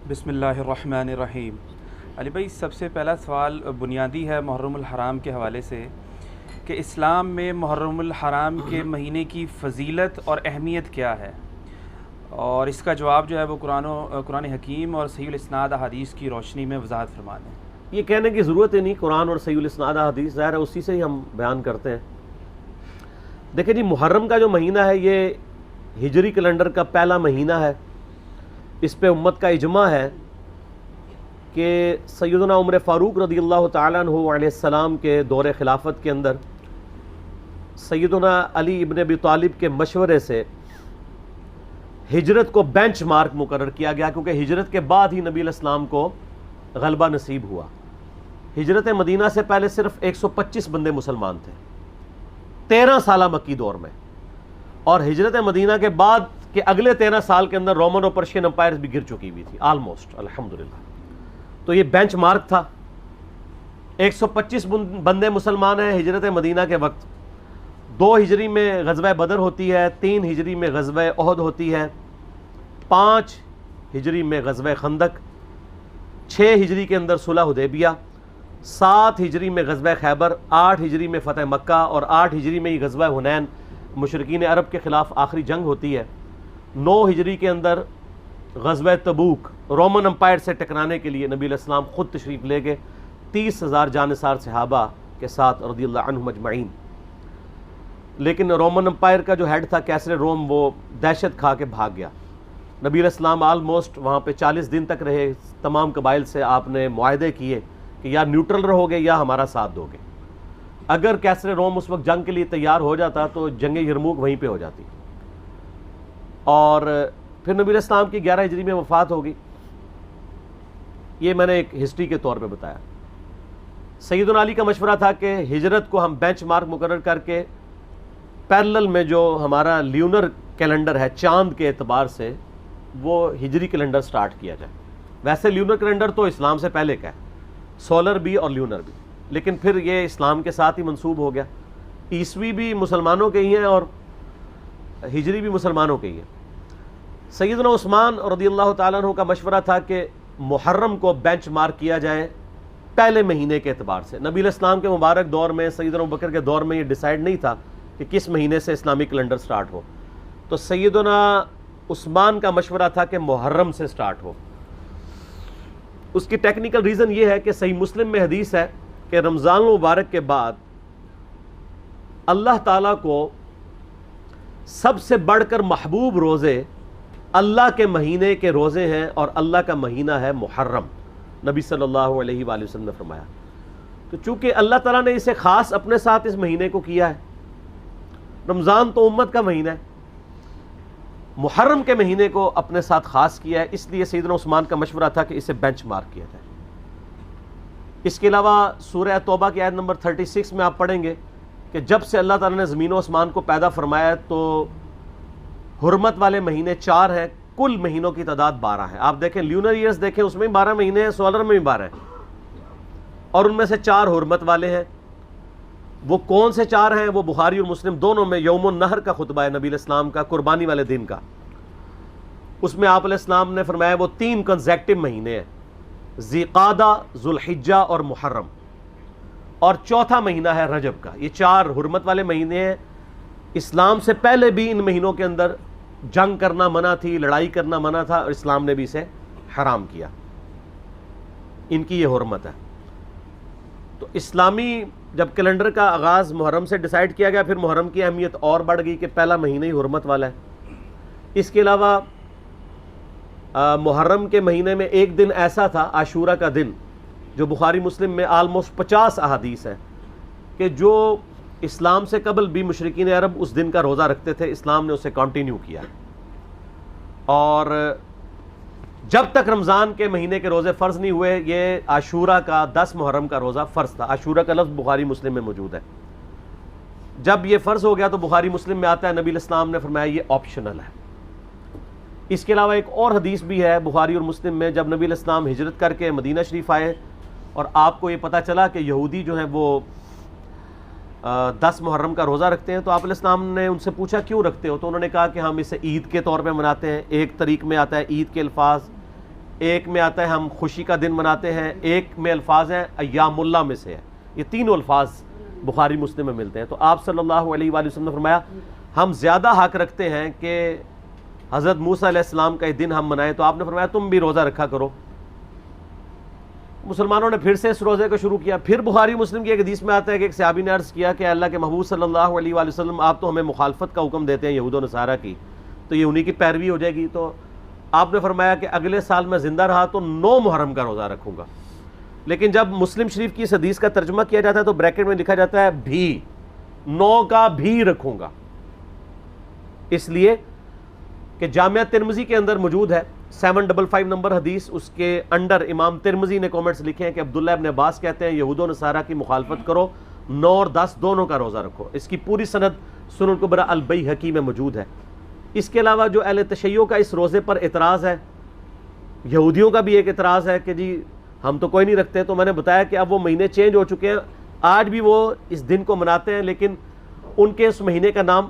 بسم اللہ الرحمن الرحیم۔ علی بھائی، سب سے پہلا سوال بنیادی ہے محرم الحرام کے حوالے سے کہ اسلام میں محرم الحرام کے مہینے کی فضیلت اور اہمیت کیا ہے، اور اس کا جواب جو ہے وہ قرآن حکیم اور صحیح الاسناد احادیث کی روشنی میں وضاحت فرما دیں۔ یہ کہنے کی ضرورت ہی نہیں، قرآن اور صحیح الاسناد حدیث ظاہر ہے اسی سے ہی ہم بیان کرتے ہیں۔ دیکھیں جی، محرم کا جو مہینہ ہے یہ ہجری کیلنڈر کا پہلا مہینہ ہے۔ اس پہ امت کا اجماع ہے کہ سیدنا عمر فاروق رضی اللہ تعالیٰ عنہ علیہ السلام کے دور خلافت کے اندر سیدنا علی ابن ابی طالب کے مشورے سے ہجرت کو بینچ مارک مقرر کیا گیا، کیونکہ ہجرت کے بعد ہی نبی علیہ السلام کو غلبہ نصیب ہوا۔ ہجرت مدینہ سے پہلے صرف 125 بندے مسلمان تھے 13 سالہ مکی دور میں، اور ہجرت مدینہ کے بعد کے اگلے 13 سال کے اندر رومن اور پرشین امپائرز بھی گر چکی ہوئی تھی آلموسٹ، الحمدللہ۔ تو یہ بینچ مارک تھا۔ 125 بندے مسلمان ہیں ہجرت مدینہ کے وقت۔ 2 ہجری میں غزوہ بدر ہوتی ہے، 3 ہجری میں غزوہ احد ہوتی ہے، 5 ہجری میں غزوہ خندق، 6 ہجری کے اندر صلح حدیبیہ، 7 ہجری میں غزوہ خیبر، 8 ہجری میں فتح مکہ، اور 8 ہجری میں ہی غزوہ حنین مشرکین عرب کے خلاف آخری جنگ ہوتی ہے۔ 9 ہجری کے اندر غزوہ تبوک رومن امپائر سے ٹکرانے کے لیے نبی علیہ السلام خود تشریف لے گئے 30,000 جانثار صحابہ کے ساتھ رضی اللہ عنہم اجمعین۔ لیکن رومن امپائر کا جو ہیڈ تھا کیسر روم، وہ دہشت کھا کے بھاگ گیا۔ نبی علیہ السلام آلموسٹ وہاں پہ 40 دن تک رہے۔ تمام قبائل سے آپ نے معاہدے کیے کہ یا نیوٹرل رہو گے یا ہمارا ساتھ دو گے۔ اگر کیسر روم اس وقت جنگ کے لیے تیار ہو جاتا تو جنگ یرموک وہیں پہ ہو جاتی، اور پھر نبی علیہ السلام کی 11 ہجری میں وفات ہوگی۔ یہ میں نے ایک ہسٹری کے طور پہ بتایا۔ سیدنا علی کا مشورہ تھا کہ ہجرت کو ہم بینچ مارک مقرر کر کے پیرلل میں جو ہمارا لیونر کیلنڈر ہے چاند کے اعتبار سے، وہ ہجری کیلنڈر سٹارٹ کیا جائے۔ ویسے لیونر کیلنڈر تو اسلام سے پہلے کا ہے، سولر بھی اور لیونر بھی، لیکن پھر یہ اسلام کے ساتھ ہی منسوب ہو گیا۔ عیسوی بھی مسلمانوں کے ہی ہیں اور ہجری بھی مسلمانوں کے ہی ہیں۔ سیدنا عثمان رضی اللہ تعالیٰ عنہ کا مشورہ تھا کہ محرم کو بینچ مارک کیا جائے پہلے مہینے کے اعتبار سے۔ نبی علیہ السلام کے مبارک دور میں، سیدنا ابوبکر کے دور میں یہ ڈیسائیڈ نہیں تھا کہ کس مہینے سے اسلامی کیلنڈر سٹارٹ ہو، تو سیدنا عثمان کا مشورہ تھا کہ محرم سے سٹارٹ ہو۔ اس کی ٹیکنیکل ریزن یہ ہے کہ صحیح مسلم میں حدیث ہے کہ رمضان المبارک کے بعد اللہ تعالیٰ کو سب سے بڑھ کر محبوب روزے اللہ کے مہینے کے روزے ہیں، اور اللہ کا مہینہ ہے محرم، نبی صلی اللہ علیہ وآلہ وسلم نے فرمایا۔ تو چونکہ اللہ تعالیٰ نے اسے خاص اپنے ساتھ اس مہینے کو کیا ہے، رمضان تو امت کا مہینہ ہے، محرم کے مہینے کو اپنے ساتھ خاص کیا ہے، اس لیے سیدنا عثمان کا مشورہ تھا کہ اسے بینچ مارک کیا جائے۔ اس کے علاوہ سورہ توبہ کی آیت نمبر 36 میں آپ پڑھیں گے کہ جب سے اللہ تعالیٰ نے زمین و آسمان کو پیدا فرمایا تو حرمت والے مہینے 4 ہیں، کل مہینوں کی تعداد 12 ہے۔ آپ دیکھیں لیونر ایئرز دیکھیں، اس میں 12 مہینے ہیں، سولر میں بھی 12 ہیں، اور ان میں سے 4 حرمت والے ہیں۔ وہ کون سے 4 ہیں؟ وہ بخاری اور مسلم دونوں میں یوم النحر کا خطبہ ہے نبی علیہ السلام کا، قربانی والے دن کا۔ اس میں آپ علیہ السلام نے فرمایا وہ 3 کنزیکٹو مہینے ہیں، ذی قعدہ، ذوالحجہ اور محرم، اور چوتھا مہینہ ہے رجب کا۔ یہ 4 حرمت والے مہینے ہیں۔ اسلام سے پہلے بھی ان مہینوں کے اندر جنگ کرنا منع تھی، لڑائی کرنا منع تھا، اور اسلام نے بھی اسے حرام کیا، ان کی یہ حرمت ہے۔ تو اسلامی جب کیلنڈر کا آغاز محرم سے ڈیسائیڈ کیا گیا، پھر محرم کی اہمیت اور بڑھ گئی کہ پہلا مہینہ ہی حرمت والا ہے۔ اس کے علاوہ محرم کے مہینے میں ایک دن ایسا تھا، عاشورہ کا دن، جو بخاری مسلم میں آلموسٹ 50 احادیث ہیں کہ جو اسلام سے قبل بھی مشرکین عرب اس دن کا روزہ رکھتے تھے، اسلام نے اسے کنٹینیو کیا، اور جب تک رمضان کے مہینے کے روزے فرض نہیں ہوئے، یہ عاشورہ کا 10 محرم کا روزہ فرض تھا۔ عاشورہ کا لفظ بخاری مسلم میں موجود ہے۔ جب یہ فرض ہو گیا تو بخاری مسلم میں آتا ہے، نبی علیہ السلام نے فرمایا یہ آپشنل ہے۔ اس کے علاوہ ایک اور حدیث بھی ہے بخاری اور مسلم میں، جب نبی علیہ السلام ہجرت کر کے مدینہ شریف آئے اور آپ کو یہ پتہ چلا کہ یہودی جو ہیں وہ 10 محرم کا روزہ رکھتے ہیں، تو آپ علیہ السلام نے ان سے پوچھا کیوں رکھتے ہو؟ تو انہوں نے کہا کہ ہم اسے عید کے طور پہ مناتے ہیں۔ ایک طریق میں آتا ہے عید کے الفاظ، ایک میں آتا ہے ہم خوشی کا دن مناتے ہیں، ایک میں الفاظ ہیں ایام اللہ میں سے ہے، یہ تینوں الفاظ بخاری مسلم میں ملتے ہیں۔ تو آپ صلی اللہ علیہ وآلہ وسلم نے فرمایا ہم زیادہ حق رکھتے ہیں کہ حضرت موسیٰ علیہ السلام کا یہ دن ہم منائیں، تو آپ نے فرمایا تم بھی روزہ رکھا کرو۔ مسلمانوں نے پھر سے اس روزے کو شروع کیا۔ پھر بخاری مسلم کی ایک حدیث میں آتا ہے کہ ایک صحابی نے عرض کیا کہ اللہ کے محبوب صلی اللہ علیہ وآلہ وسلم آپ تو ہمیں مخالفت کا حکم دیتے ہیں یہود و نصارہ کی، تو یہ انہی کی پیروی ہو جائے گی۔ تو آپ نے فرمایا کہ اگلے سال میں زندہ رہا تو 9 محرم کا روزہ رکھوں گا۔ لیکن جب مسلم شریف کی اس حدیث کا ترجمہ کیا جاتا ہے تو بریکٹ میں لکھا جاتا ہے بھی، 9 کا بھی رکھوں گا، اس لیے کہ جامعہ ترمذی کے اندر موجود ہے 755 نمبر حدیث، اس کے انڈر امام ترمذی نے کومنٹس لکھے ہیں کہ عبداللہ ابن عباس کہتے ہیں یہود و نصارہ کی مخالفت کرو، 9 اور 10 دونوں کا روزہ رکھو۔ اس کی پوری سند سنن الکبریٰ البیہقی میں موجود ہے۔ اس کے علاوہ جو اہل تشیع کا اس روزے پر اعتراض ہے، یہودیوں کا بھی ایک اعتراض ہے کہ جی ہم تو کوئی نہیں رکھتے، تو میں نے بتایا کہ اب وہ مہینے چینج ہو چکے ہیں، آج بھی وہ اس دن کو مناتے ہیں، لیکن ان کے اس مہینے کا نام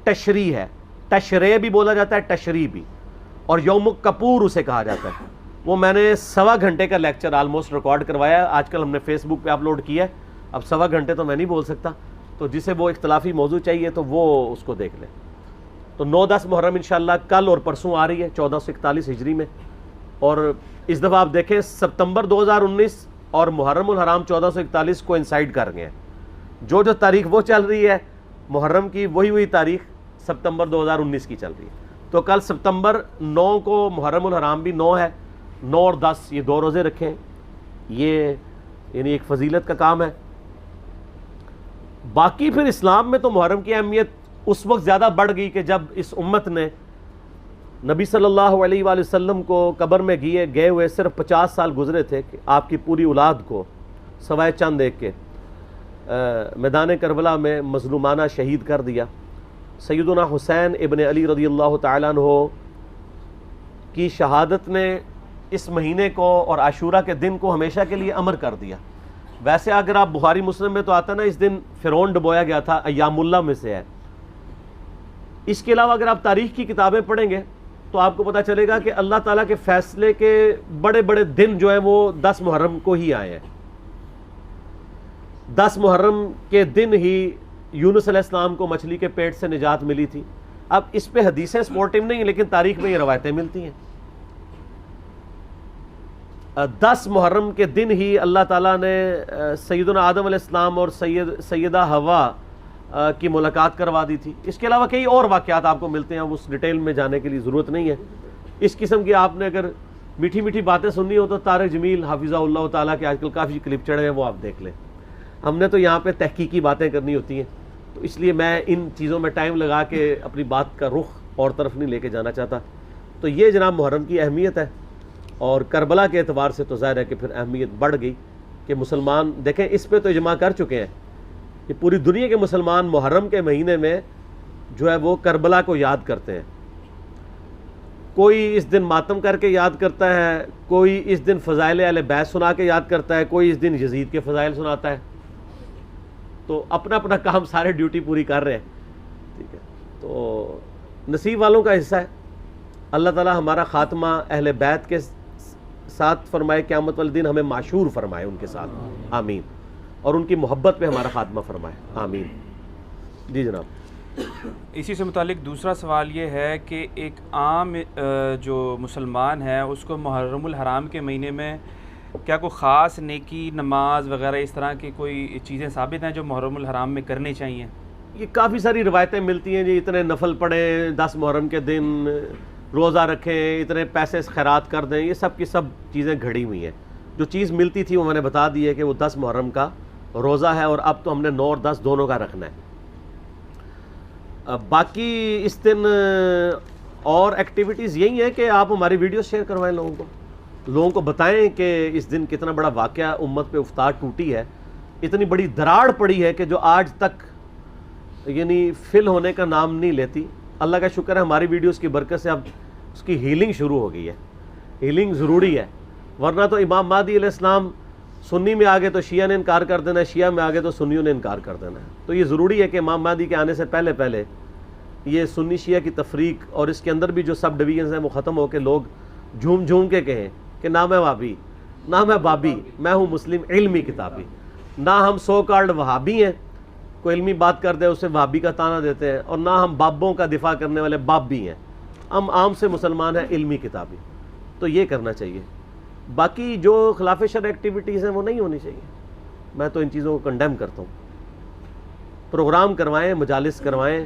تشریع ہے، تشریع بھی بولا جاتا ہے، تشریع بھی، اور یوم کپور اسے کہا جاتا ہے۔ وہ میں نے 1.25 گھنٹے کا لیکچر آلموسٹ ریکارڈ کروایا ہے، آج کل ہم نے فیس بک پہ اپلوڈ کیا ہے، اب 1.25 گھنٹے تو میں نہیں بول سکتا، تو جسے وہ اختلافی موضوع چاہیے تو وہ اس کو دیکھ لیں۔ تو 9-10 محرم انشاءاللہ کل اور پرسوں آ رہی ہے 1441 ہجری میں، اور اس دفعہ آپ دیکھیں ستمبر 2019 اور محرم الحرام 1441 کو انسائڈ کر گئے ہیں، جو تاریخ وہ چل رہی ہے محرم کی، وہی تاریخ ستمبر 2019 کی چل رہی ہے۔ تو کل ستمبر 9 کو محرم الحرام بھی 9 ہے، 9 اور 10 یہ 2 روزے رکھیں، یہ یعنی ایک فضیلت کا کام ہے۔ باقی پھر اسلام میں تو محرم کی اہمیت اس وقت زیادہ بڑھ گئی کہ جب اس امت نے نبی صلی اللہ علیہ وآلہ وسلم کو قبر میں گئے ہوئے صرف 50 سال گزرے تھے کہ آپ کی پوری اولاد کو سوائے چند ایک کے میدان کربلا میں مظلومانہ شہید کر دیا۔ سیدنا حسین ابن علی رضی اللہ تعالیٰ عنہ کی شہادت نے اس مہینے کو اور عاشورہ کے دن کو ہمیشہ کے لیے امر کر دیا۔ ویسے اگر آپ بخاری مسلم میں تو آتا نا اس دن فرعون ڈبویا گیا تھا، ایام اللہ میں سے ہے۔ اس کے علاوہ اگر آپ تاریخ کی کتابیں پڑھیں گے تو آپ کو پتہ چلے گا کہ اللہ تعالیٰ کے فیصلے کے بڑے بڑے دن جو ہیں وہ 10 محرم کو ہی آئے ہیں۔ 10 محرم کے دن ہی یونس علیہ السلام کو مچھلی کے پیٹ سے نجات ملی تھی۔ اب اس پہ حدیثیں سپورٹیو نہیں ہیں، لیکن تاریخ میں یہ روایتیں ملتی ہیں۔ 10 محرم کے دن ہی اللہ تعالیٰ نے سیدنا آدم علیہ السلام اور سیدہ حوا کی ملاقات کروا دی تھی۔ اس کے علاوہ کئی اور واقعات آپ کو ملتے ہیں، اس ڈیٹیل میں جانے کے لیے ضرورت نہیں ہے۔ اس قسم کی آپ نے اگر میٹھی میٹھی باتیں سننی ہو تو طارق جمیل حافظہ اللہ تعالیٰ کے آج کل کافی کلپ چڑھے ہیں، وہ آپ دیکھ لیں۔ ہم نے تو یہاں پہ تحقیقی باتیں کرنی ہوتی ہیں، تو اس لیے میں ان چیزوں میں ٹائم لگا کے اپنی بات کا رخ اور طرف نہیں لے کے جانا چاہتا۔ تو یہ جناب محرم کی اہمیت ہے، اور کربلا کے اعتبار سے تو ظاہر ہے کہ پھر اہمیت بڑھ گئی کہ مسلمان دیکھیں اس پہ تو اجماع کر چکے ہیں کہ پوری دنیا کے مسلمان محرم کے مہینے میں جو ہے وہ کربلا کو یاد کرتے ہیں۔ کوئی اس دن ماتم کر کے یاد کرتا ہے، کوئی اس دن فضائل اہل بیت سنا کے یاد کرتا ہے، کوئی اس دن یزید کے فضائل سناتا ہے۔ تو اپنا اپنا کام سارے ڈیوٹی پوری کر رہے ہیں، ٹھیک ہے۔ تو نصیب والوں کا حصہ ہے۔ اللہ تعالیٰ ہمارا خاتمہ اہل بیت کے ساتھ فرمائے، قیامت والے دن ہمیں معشور فرمائے ان کے ساتھ، آمین، اور ان کی محبت پہ ہمارا خاتمہ فرمائے، آمین۔ جی جناب۔ اسی سے متعلق دوسرا سوال یہ ہے کہ ایک عام جو مسلمان ہے اس کو محرم الحرام کے مہینے میں کیا کوئی خاص نیکی، نماز وغیرہ اس طرح کی کوئی چیزیں ثابت ہیں جو محرم الحرام میں کرنی چاہیے؟ یہ کافی ساری روایتیں ملتی ہیں جی، اتنے نفل پڑھیں 10 محرم کے دن، روزہ رکھیں، اتنے پیسے خیرات کر دیں، یہ سب کی سب چیزیں گھڑی ہوئی ہیں۔ جو چیز ملتی تھی وہ میں نے بتا دی ہے کہ وہ 10 محرم کا روزہ ہے، اور اب تو ہم نے 9 اور 10 دونوں کا رکھنا ہے۔ باقی اس دن اور ایکٹیویٹیز یہی ہیں کہ آپ ہماری ویڈیوز شیئر کروائیں، لوگوں کو بتائیں کہ اس دن کتنا بڑا واقعہ امت پہ افطار ٹوٹی ہے، اتنی بڑی دراڑ پڑی ہے کہ جو آج تک یعنی فل ہونے کا نام نہیں لیتی۔ اللہ کا شکر ہے ہماری ویڈیوز کی برکت سے اب اس کی ہیلنگ شروع ہو گئی ہے۔ ہیلنگ ضروری ہے، ورنہ تو امام مہدی علیہ السلام سنی میں آگے تو شیعہ نے انکار کر دینا ہے، شیعہ میں آگے تو سنیوں نے انکار کر دینا ہے۔ تو یہ ضروری ہے کہ امام مہدی کے آنے سے پہلے پہلے یہ سنی شیعہ کی تفریق اور اس کے اندر بھی جو سب ڈویژنز ہیں وہ ختم ہو کے لوگ جھوم جھوم کے کہیں کہ نہ میں وہابی نہ میں بابی، میں ہوں مسلم علمی کتابی. نہ ہم سو کالڈ وہابی ہیں، کوئی علمی بات کر دے اسے وہابی کا تانا دیتے ہیں، اور نہ ہم بابوں کا دفاع کرنے والے بابی ہیں. ہم عام سے مسلمان ہیں علمی کتابی. تو یہ کرنا چاہیے. باقی جو خلاف شرع ایکٹیویٹیز ہیں وہ نہیں ہونی چاہیے. میں تو ان چیزوں کو کنڈیم کرتا ہوں. پروگرام کروائیں، مجالس کروائیں،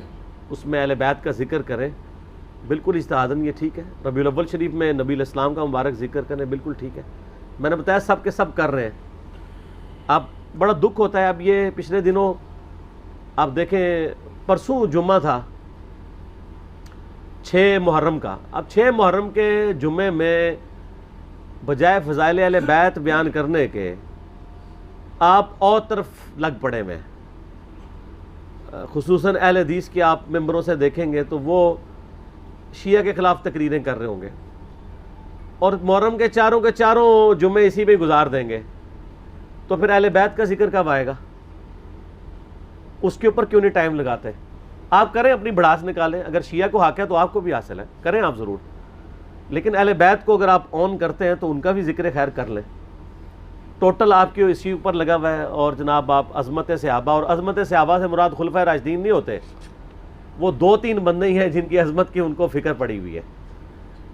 اس میں اہل بیت کا ذکر کریں، بالکل اجتہاداً یہ ٹھیک ہے. ربیع الاول شریف میں نبی الاسلام کا مبارک ذکر کریں، بالکل ٹھیک ہے. میں نے بتایا سب کے سب کر رہے ہیں. اب بڑا دکھ ہوتا ہے. اب یہ پچھلے دنوں آپ دیکھیں، پرسوں جمعہ تھا 6 محرم کا. اب 6 محرم کے جمعے میں بجائے فضائل اہل بیت بیان کرنے کے آپ اور طرف لگ پڑے میں. خصوصاً اہل حدیث کے آپ ممبروں سے دیکھیں گے تو وہ شیعہ کے خلاف تقریریں کر رہے ہوں گے، اور محرم کے چاروں جمعے اسی پہ گزار دیں گے. تو پھر اہل بیت کا ذکر کب آئے گا؟ اس کے اوپر کیوں نہیں ٹائم لگاتے؟ آپ کریں، اپنی بڑاس نکالیں. اگر شیعہ کو حق ہے تو آپ کو بھی حاصل ہے، کریں آپ ضرور. لیکن اہل بیت کو اگر آپ آن کرتے ہیں تو ان کا بھی ذکر خیر کر لیں. ٹوٹل آپ کے اسی اوپر لگا ہوا ہے. اور جناب آپ عظمت صحابہ، اور عظمت صحابہ سے مراد خلفائے راشدین نہیں ہوتے، وہ 2-3 بندے ہی ہیں جن کی عظمت کی ان کو فکر پڑی ہوئی ہے.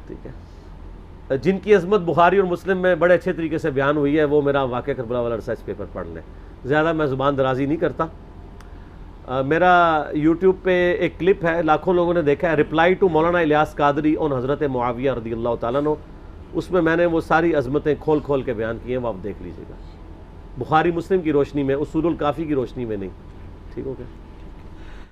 ٹھیک ہے، جن کی عظمت بخاری اور مسلم میں بڑے اچھے طریقے سے بیان ہوئی ہے. وہ میرا واقعہ کربلا والا ریسرچ پیپر پڑھ لیں. زیادہ میں زبان درازی نہیں کرتا. میرا یوٹیوب پہ ایک کلپ ہے، لاکھوں لوگوں نے دیکھا ہے، رپلائی ٹو مولانا الیاس قادری آن حضرت معاویہ رضی اللہ تعالیٰ عنہ. اس میں نے وہ ساری عظمتیں کھول کے بیان کی ہیں، وہ آپ دیکھ لیجیے گا. بخاری مسلم کی روشنی میں، اصول الکافی کی روشنی میں نہیں. ٹھیک ہو گیا.